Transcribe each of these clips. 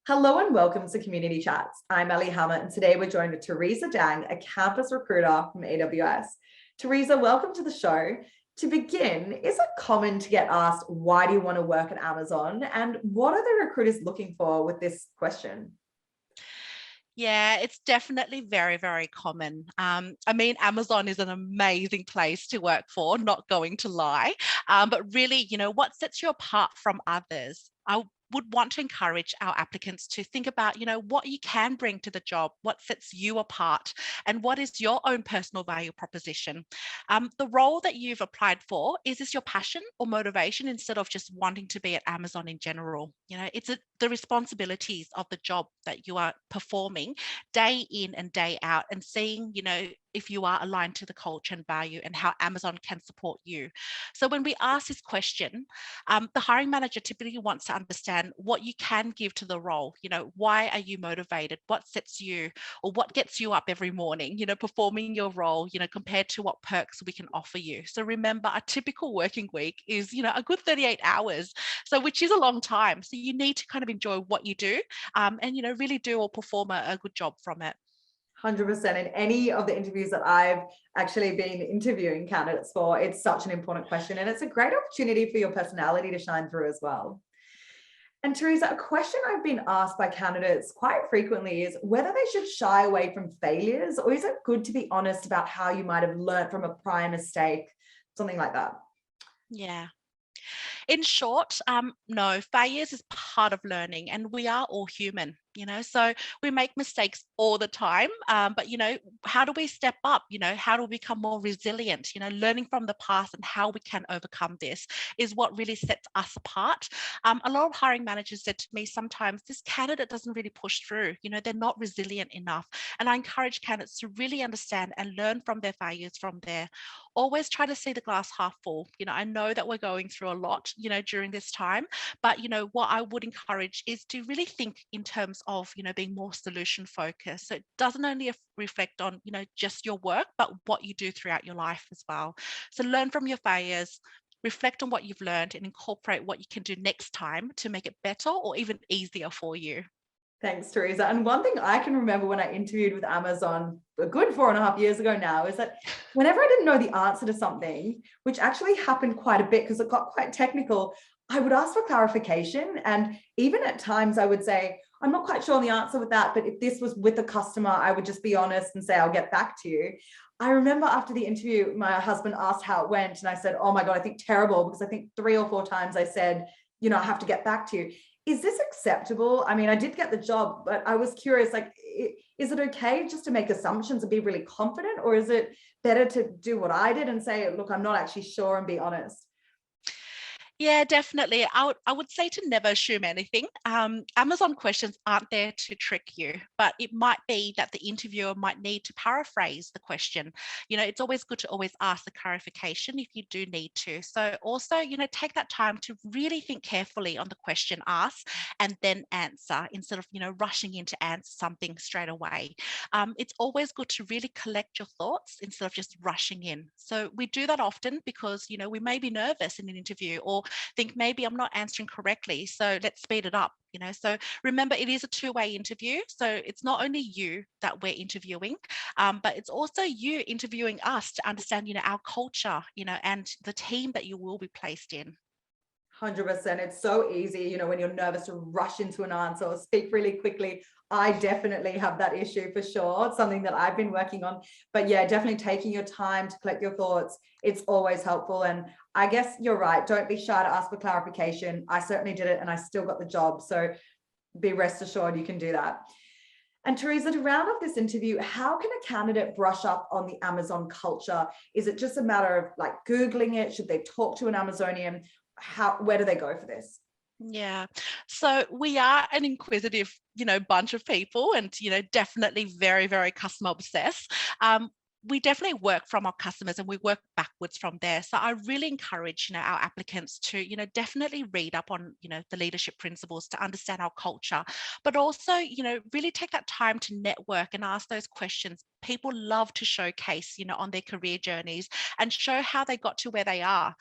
Hello and welcome to Community Chats. I'm Ali Hammer, and today we're joined with Teresa Dang, a campus recruiter from AWS. Teresa, welcome to the show. To begin, is it common to get asked, why do you want to work at Amazon? And what are the recruiters looking for with this question? Yeah, it's definitely very, very common. Amazon is an amazing place to work for, not going to lie. But really, what sets you apart from others? I would want to encourage our applicants to think about, what you can bring to the job, what sets you apart, and what is your own personal value proposition. The role that you've applied for, is this your passion or motivation instead of just wanting to be at Amazon in general? The responsibilities of the job that you are performing day in and day out and seeing, if you are aligned to the culture and value and how Amazon can support you. So when we ask this question, the hiring manager typically wants to understand what you can give to the role. Why are you motivated? What sets you or what gets you up every morning, performing your role, compared to what perks we can offer you. So remember, a typical working week is, a good 38 hours. So which is a long time. So you need to kind of enjoy what you do and, really do or perform a good job from it. 100%. In any of the interviews that I've actually been interviewing candidates for, it's such an important question. And it's a great opportunity for your personality to shine through as well. And Teresa, a question I've been asked by candidates quite frequently is whether they should shy away from failures, or is it good to be honest about how you might have learned from a prior mistake, something like that? Yeah. In short, no, failures is part of learning and we are all human, so we make mistakes all the time. But, how do we step up? How do we become more resilient? Learning from the past and how we can overcome this is what really sets us apart. A lot of hiring managers said to me sometimes this candidate doesn't really push through, they're not resilient enough. And I encourage candidates to really understand and learn from their failures from there. Always try to see the glass half full. I know that we're going through a lot, during this time, but, what I would encourage is to really think in terms of, being more solution focused. So it doesn't only reflect on, just your work, but what you do throughout your life as well. So learn from your failures, reflect on what you've learned and incorporate what you can do next time to make it better or even easier for you. Thanks, Teresa. And one thing I can remember when I interviewed with Amazon a good 4.5 years ago now is that whenever I didn't know the answer to something, which actually happened quite a bit because it got quite technical, I would ask for clarification. And even at times I would say, I'm not quite sure on the answer with that, but if this was with a customer, I would just be honest and say, I'll get back to you. I remember after the interview, my husband asked how it went. And I said, oh my God, I think terrible, because I think 3 or 4 times I said, I have to get back to you. Is this acceptable? I mean, I did get the job, but I was curious, like, is it okay just to make assumptions and be really confident? Or is it better to do what I did and say, look, I'm not actually sure, and be honest? Yeah, definitely. I would say to never assume anything. Amazon questions aren't there to trick you, but it might be that the interviewer might need to paraphrase the question. It's always good to always ask the clarification if you do need to. So also, take that time to really think carefully on the question asked and then answer instead of, rushing in to answer something straight away. It's always good to really collect your thoughts instead of just rushing in. So we do that often because, we may be nervous in an interview or think maybe I'm not answering correctly. So let's speed it up. So remember, it is a two-way interview. So it's not only you that we're interviewing, but it's also you interviewing us to understand, our culture, and the team that you will be placed in. 100%. It's so easy, when you're nervous, to rush into an answer or speak really quickly. I definitely have that issue for sure. It's something that I've been working on. But yeah, definitely taking your time to collect your thoughts, it's always helpful. And I guess you're right. Don't be shy to ask for clarification. I certainly did it and I still got the job. So be rest assured you can do that. And Teresa, to round off this interview, how can a candidate brush up on the Amazon culture? Is it just a matter of like Googling it? Should they talk to an Amazonian? Where do they go for this? Yeah. So we are an inquisitive, bunch of people and, definitely very, very customer obsessed. We definitely work from our customers and we work backwards from there. So I really encourage, our applicants to, definitely read up on, the leadership principles to understand our culture, but also, really take that time to network and ask those questions people love to showcase, on their career journeys and show how they got to where they are.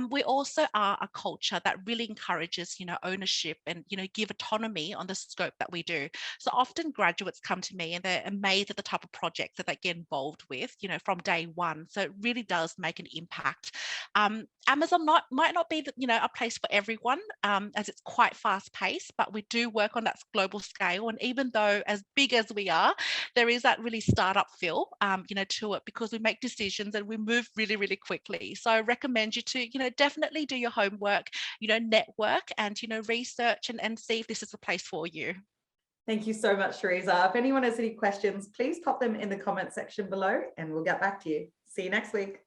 We also are a culture that really encourages, ownership and, give autonomy on the scope that we do. So often graduates come to me and they're amazed at the type of projects that they get involved with, from day one. So it really does make an impact. Amazon might not be, a place for everyone, as it's quite fast paced, but we do work on that global scale. And even though as big as we are, there is that really startup feel, to it, because we make decisions and we move really, really quickly. So I recommend you to, definitely do your homework, network and, research and see if this is a place for you. Thank you so much, Teresa. If anyone has any questions, please pop them in the comment section below and we'll get back to you. See you next week.